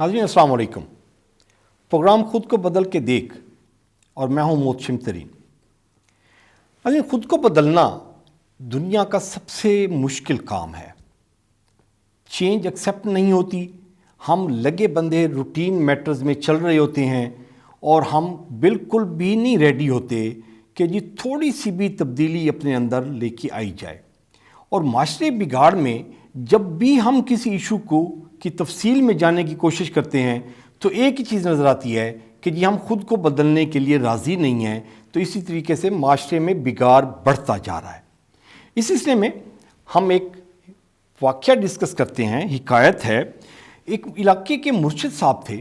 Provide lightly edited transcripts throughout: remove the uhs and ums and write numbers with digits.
नाज़रीन अस्सलाम वालेकुम। प्रोग्राम खुद को बदल के देख और मैं हूँ मोहसिन तरीन। नाज़रीन, खुद को बदलना दुनिया का सबसे मुश्किल काम है। चेंज एक्सेप्ट नहीं होती, हम लगे बंधे रूटीन मैटर्स में चल रहे होते हैं और हम बिल्कुल भी नहीं रेडी होते कि जी थोड़ी सी भी तब्दीली अपने अंदर लेके आई जाए। और माशरे बिगाड़ में जब भी हम किसी इशू को की तफसील में जाने की कोशिश करते हैं तो एक ही चीज़ नज़र आती है कि जी हम खुद को बदलने के लिए राज़ी नहीं हैं, तो इसी तरीके से माशरे में बिगाड़ बढ़ता जा रहा है। इस सिलसिले में हम एक वाक़या डिस्कस करते हैं। हिकायत है, एक इलाके के मुर्शिद साहब थे।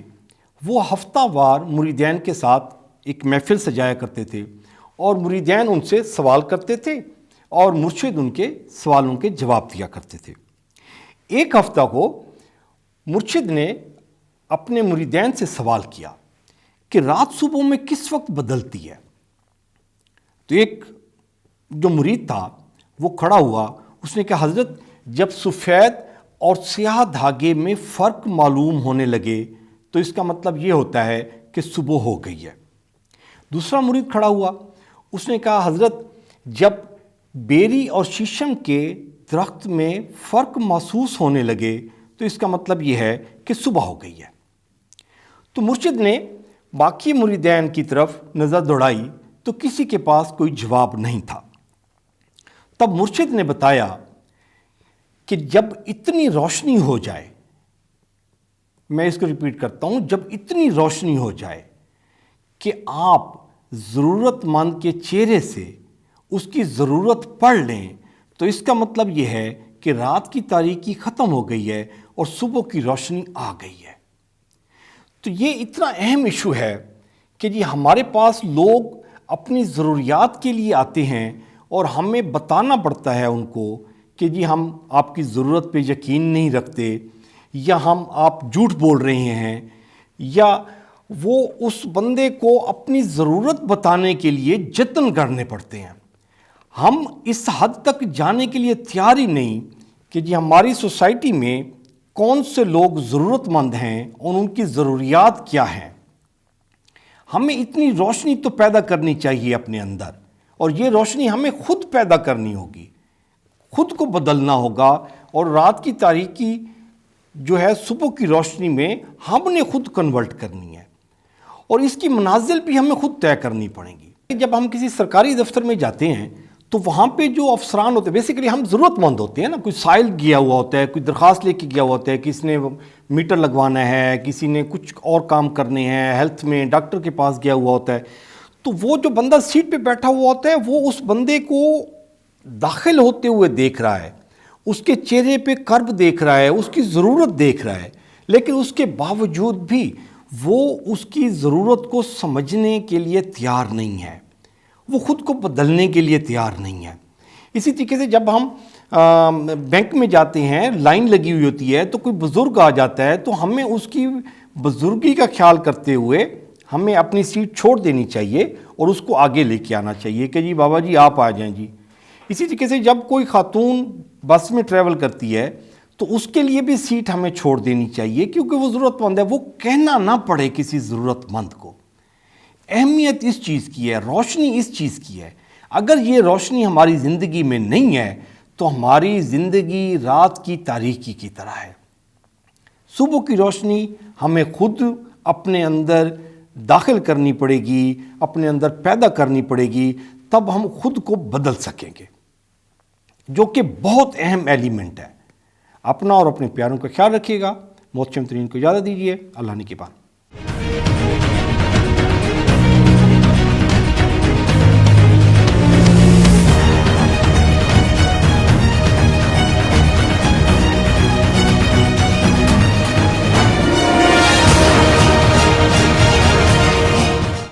वो हफ्तावार मुरीदैन के साथ एक महफिल सजाया करते थे और मुरीदैन उनसे सवाल करते थे और मुर्शिद उनके सवालों के जवाब दिया करते थे। एक हफ्ता को मुर्शिद ने अपने मुरीदैन से सवाल किया कि रात सुबह में किस वक्त बदलती है। तो एक जो मुरीद था वो खड़ा हुआ, उसने कहा हज़रत, जब सफ़ेद और स्याह धागे में फ़र्क मालूम होने लगे तो इसका मतलब ये होता है कि सुबह हो गई है। दूसरा मुरीद खड़ा हुआ, उसने कहा हज़रत, जब बेरी और शीशम के दरख्त में फ़र्क महसूस होने लगे तो इसका मतलब ये है कि सुबह हो गई है। तो मुर्शिद ने बाकी मुरीदैन की तरफ नज़र दौड़ाई तो किसी के पास कोई जवाब नहीं था। तब मुर्शिद ने बताया कि जब इतनी रोशनी हो जाए, मैं इसको रिपीट करता हूँ, जब इतनी रोशनी हो जाए कि आप ज़रूरतमंद के चेहरे से उसकी ज़रूरत पढ़ लें तो इसका मतलब ये है कि रात की तारीकी ख़त्म हो गई है और सुबह की रोशनी आ गई है। तो ये इतना अहम इशू है कि जी हमारे पास लोग अपनी ज़रूरियात के लिए आते हैं और हमें बताना पड़ता है उनको कि जी हम आपकी ज़रूरत पे यकीन नहीं रखते, या आप झूठ बोल रहे हैं, या वो उस बंदे को अपनी ज़रूरत बताने के लिए जतन करने पड़ते हैं। हम इस हद तक जाने के लिए तैयार ही नहीं कि जी हमारी सोसाइटी में कौन से लोग ज़रूरतमंद हैं और उनकी ज़रूरियात क्या हैं। हमें इतनी रोशनी तो पैदा करनी चाहिए अपने अंदर, और ये रोशनी हमें खुद पैदा करनी होगी, खुद को बदलना होगा, और रात की तारीकी जो है सुबह की रोशनी में हमने खुद कन्वर्ट करनी है, और इसकी मनाजिल भी हमें खुद तय करनी पड़ेंगी। जब हम किसी सरकारी दफ्तर में जाते हैं तो वहाँ पे जो अफसरान होते हैं, बेसिकली हम ज़रूरतमंद होते हैं ना, कोई साइल गया हुआ होता है, कोई दरख्वास्त लेके गया हुआ होता है, किसी ने मीटर लगवाना है, किसी ने कुछ और काम करने हैं, हेल्थ में डॉक्टर के पास गया हुआ होता है। तो वो जो बंदा सीट पे बैठा हुआ होता है वो उस बंदे को दाखिल होते हुए देख रहा है, उसके चेहरे पे कर्ब देख रहा है, उसकी ज़रूरत देख रहा है, लेकिन उसके बावजूद भी वो उसकी ज़रूरत को समझने के लिए तैयार नहीं है, वो खुद को बदलने के लिए तैयार नहीं है। इसी तरीके से जब हम बैंक में जाते हैं, लाइन लगी हुई होती है, तो कोई बुज़ुर्ग आ जाता है तो हमें उसकी बुज़ुर्गी का ख्याल करते हुए हमें अपनी सीट छोड़ देनी चाहिए और उसको आगे लेके आना चाहिए कि जी बाबा जी आप आ जाएं जी। इसी तरीके से जब कोई खातून बस में ट्रैवल करती है तो उसके लिए भी सीट हमें छोड़ देनी चाहिए, क्योंकि वो ज़रूरतमंद है, वो कहना ना पड़े किसी ज़रूरतमंद को। अहमियत इस चीज़ की है, रोशनी इस चीज़ की है। अगर ये रोशनी हमारी ज़िंदगी में नहीं है तो हमारी ज़िंदगी रात की तारीकी की तरह है। सुबह की रोशनी हमें खुद अपने अंदर दाखिल करनी पड़ेगी, अपने अंदर पैदा करनी पड़ेगी, तब हम खुद को बदल सकेंगे, जो कि बहुत अहम एलिमेंट है। अपना और अपने प्यारों का ख्याल रखिएगा। मोहसिन तरीन को इजाज़त दीजिए। अल्लाह ने के बाद।